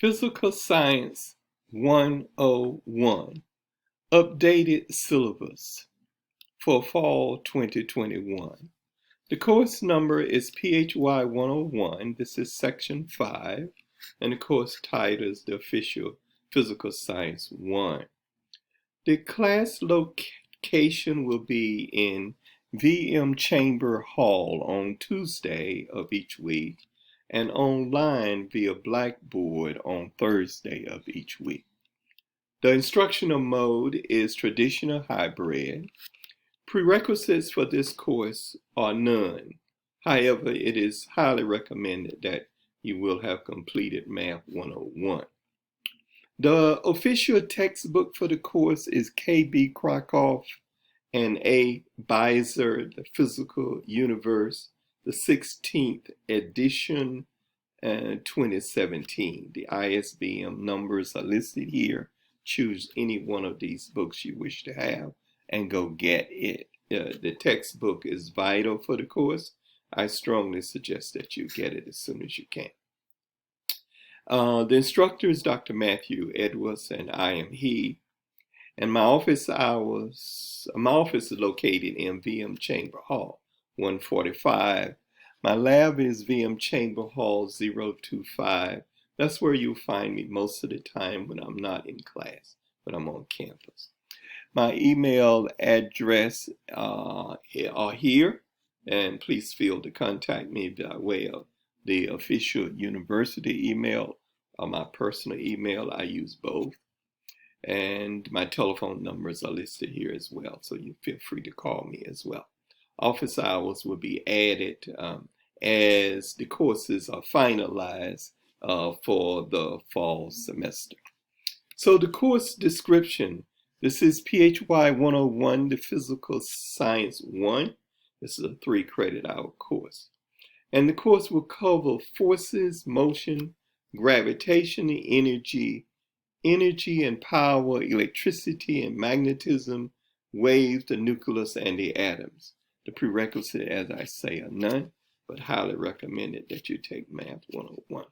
Physical Science 101, Updated Syllabus for Fall 2021. The course number is PHY101. This is Section 5, and the course title is the official Physical Science 1. The class location will be in VM Chamber Hall on Tuesday of each week, and online via Blackboard on Thursday of each week. The instructional mode is traditional hybrid. Prerequisites for this course are none. However, it is highly recommended that you will have completed Math 101. The official textbook for the course is K.B. Krakoff and A. Beiser, The Physical Universe, the 16th edition, 2017. The ISBN numbers are listed here. Choose any one of these books you wish to have and go get it. The textbook is vital for the course. I strongly suggest that you get it as soon as you can. The instructor is Dr. Matthew Edwards, and I am he. And my office is located in VM Chamber Hall 145. My lab is VM Chamber Hall 025. That's where you'll find me most of the time when I'm not in class, when I'm on campus. My email address are here, and please feel to contact me by way of the official university email or my personal email. I use both. And my telephone numbers are listed here as well, so you feel free to call me as well. Office hours will be added as the courses are finalized for the fall semester. So the course description, this is PHY 101, the Physical Science 1. This is a 3-credit hour course. And the course will cover forces, motion, gravitation, energy and power, electricity and magnetism, waves, the nucleus, and the atoms. The prerequisite, as I say, are none, but highly recommended that you take Math 101.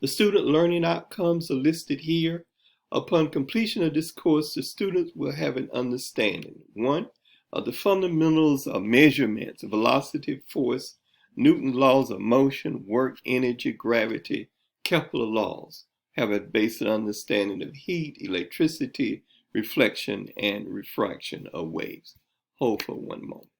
The student learning outcomes are listed here. Upon completion of this course, the students will have an understanding, 1, of the fundamentals of measurements, velocity, force, Newton's laws of motion, work, energy, gravity, Kepler laws. Have a basic understanding of heat, electricity, reflection, and refraction of waves. Hold for one moment.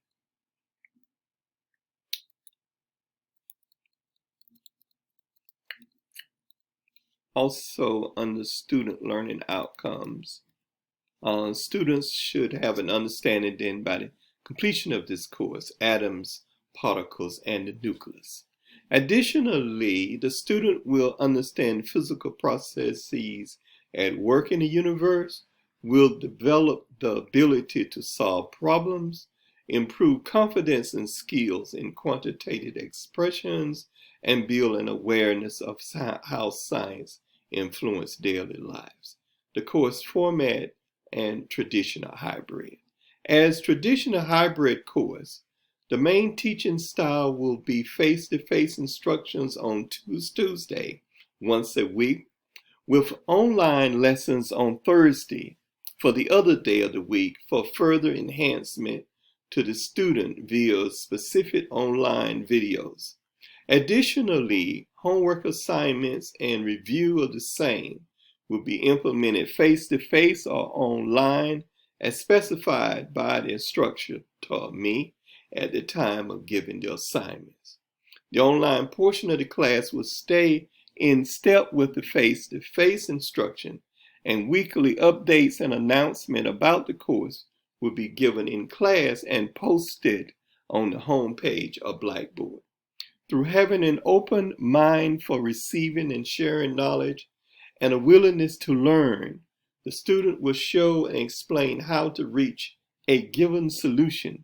Also, under student learning outcomes, students should have an understanding then by the completion of this course, atoms, particles, and the nucleus. Additionally, the student will understand physical processes at work in the universe, will develop the ability to solve problems, improve confidence and skills in quantitative expressions, and build an awareness of how science influences daily lives. The course format and traditional hybrid. As traditional hybrid course, the main teaching style will be face-to-face instructions on Tuesday, once a week, with online lessons on Thursday for the other day of the week for further enhancement to the student via specific online videos. Additionally, homework assignments and review of the same will be implemented face-to-face or online as specified by the instructor, me, at the time of giving the assignments. The online portion of the class will stay in step with the face-to-face instruction, and weekly updates and announcements about the course will be given in class and posted on the homepage of Blackboard. Through having an open mind for receiving and sharing knowledge and a willingness to learn, the student will show and explain how to reach a given solution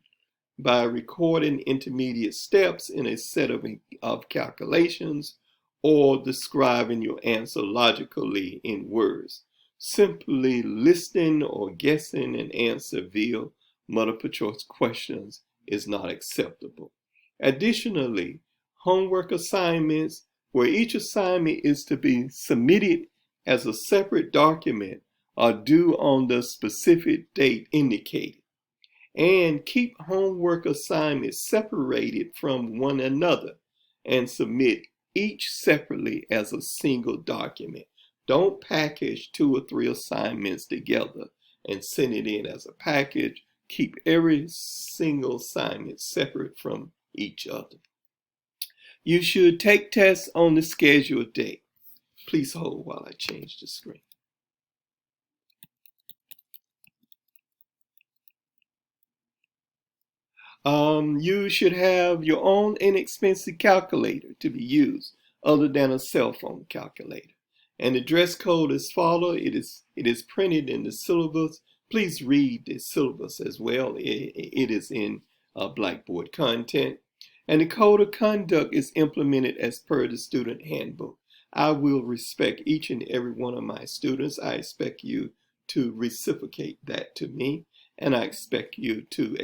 by recording intermediate steps in a set of calculations or describing your answer logically in words. Simply listening or guessing an answer via multiple choice questions is not acceptable. Additionally, homework assignments where each assignment is to be submitted as a separate document or due on the specific date indicated. And keep homework assignments separated from one another and submit each separately as a single document. Don't package 2 or 3 assignments together and send it in as a package. Keep every single assignment separate from each other. You should take tests on the scheduled date. Please hold while I change the screen. You should have your own inexpensive calculator to be used other than a cell phone calculator. And the dress code is follows. It is printed in the syllabus. Please read the syllabus as well. It is in Blackboard content. And the code of conduct is implemented as per the student handbook. I will respect each and every one of my students. I expect you to reciprocate that to me. And I expect you to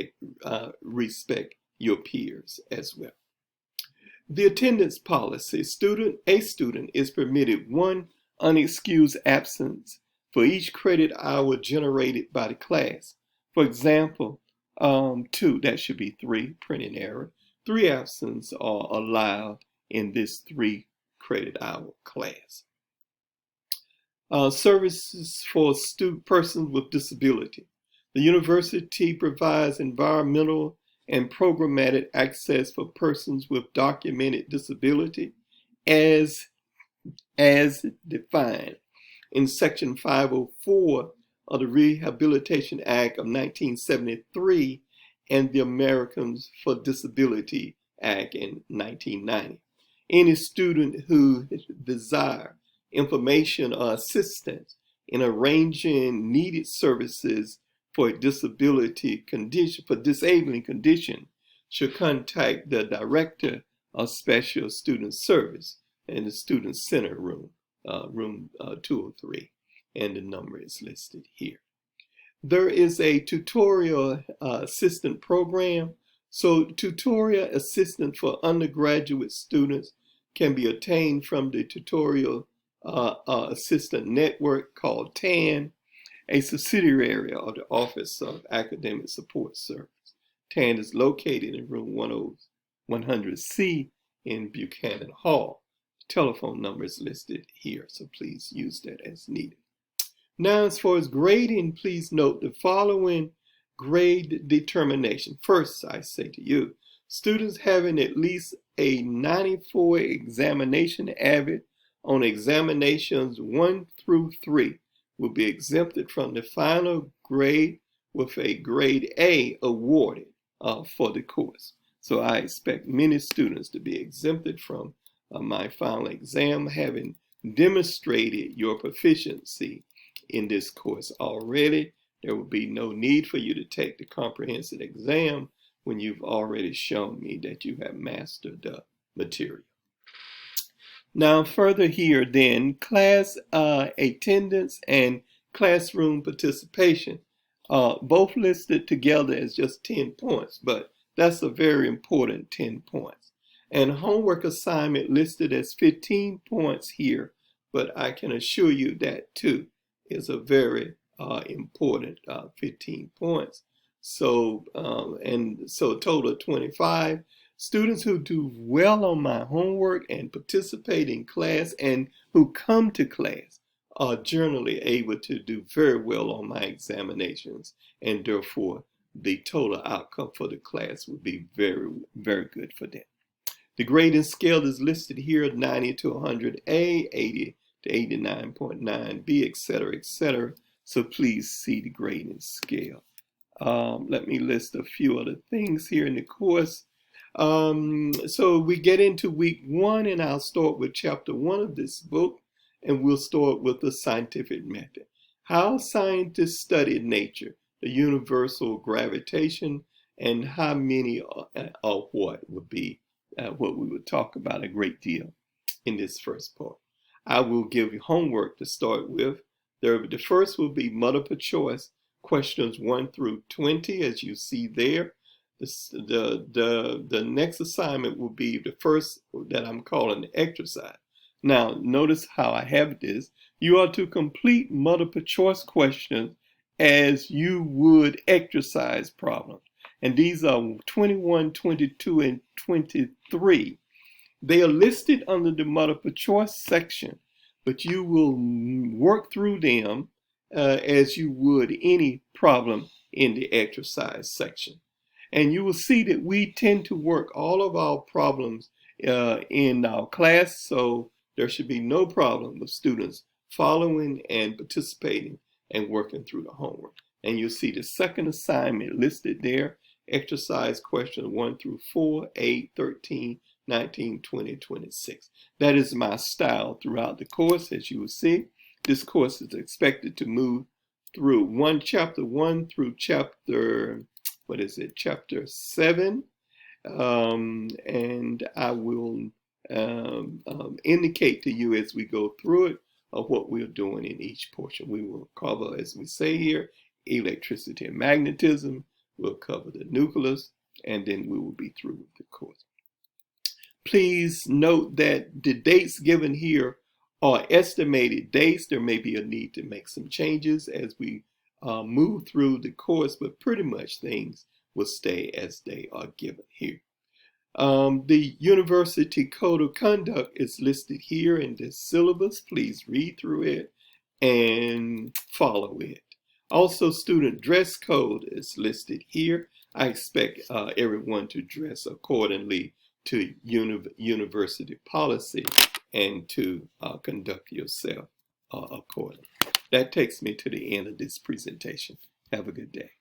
respect your peers as well. The attendance policy. A student is permitted 1 unexcused absence for each credit hour generated by the class. For example, 2, that should be 3, printing error. 3 absences are allowed in this 3 credit hour class. Services for persons with disability. The university provides environmental and programmatic access for persons with documented disability as defined in Section 504 of the Rehabilitation Act of 1973 and the Americans for Disability Act in 1990. Any student who desires information or assistance in arranging needed services for a disabling condition should contact the Director of Special Student Service in the Student Center room 203, and the number is listed here. There is a tutorial assistant program. So tutorial assistant for undergraduate students can be obtained from the tutorial assistant network called TAN, a subsidiary of the Office of Academic Support Service. TAN is located in room 100C in Buchanan Hall. The telephone number is listed here, so please use that as needed. Now, as far as grading, please note the following grade determination. First, I say to you, students having at least a 94 examination average on examinations 1 through 3 will be exempted from the final grade with a grade A awarded for the course. So I expect many students to be exempted from my final exam, having demonstrated your proficiency in this course already. There will be no need for you to take the comprehensive exam when you've already shown me that you have mastered the material. Now further here then, class attendance and classroom participation, both listed together as just 10 points, but that's a very important 10 points. And homework assignment listed as 15 points here, but I can assure you that too is a very important 15 points. So, so a total of 25. Students who do well on my homework and participate in class and who come to class are generally able to do very well on my examinations, and therefore the total outcome for the class would be very, very good for them. The grading scale is listed here, 90 to 100A, 80 to 89.9B, etc., etc. So please see the grading scale. Let me list a few other things here in the course. So we get into week 1, and I'll start with chapter 1 of this book, and we'll start with the scientific method. How scientists study nature, the universal gravitation, and how many or what would be what we would talk about a great deal in this first part. I will give you homework to start with. The first will be multiple choice, questions 1 through 20, as you see there. The next assignment will be the first that I'm calling exercise. Now, notice how I have this. You are to complete multiple choice questions as you would exercise problems. And these are 21, 22, and 23. They are listed under the multiple choice section, but you will work through them as you would any problem in the exercise section. And you will see that we tend to work all of our problems in our class, so there should be no problem with students following and participating and working through the homework. And you'll see the second assignment listed there, exercise questions 1 through 4, 8, 13, 19, 20, 26. That is my style throughout the course. As you will see, this course is expected to move through chapter 1 through chapter, chapter 7. And I will indicate to you as we go through it what we're doing in each portion. We will cover, as we say here, electricity and magnetism. We'll cover the nucleus, and then we will be through with the course. Please note that the dates given here are estimated dates. There may be a need to make some changes as we move through the course, but pretty much things will stay as they are given here. The University Code of Conduct is listed here in this syllabus. Please read through it and follow it. Also, student dress code is listed here. I expect everyone to dress accordingly to university policy and to conduct yourself accordingly. That takes me to the end of this presentation. Have a good day.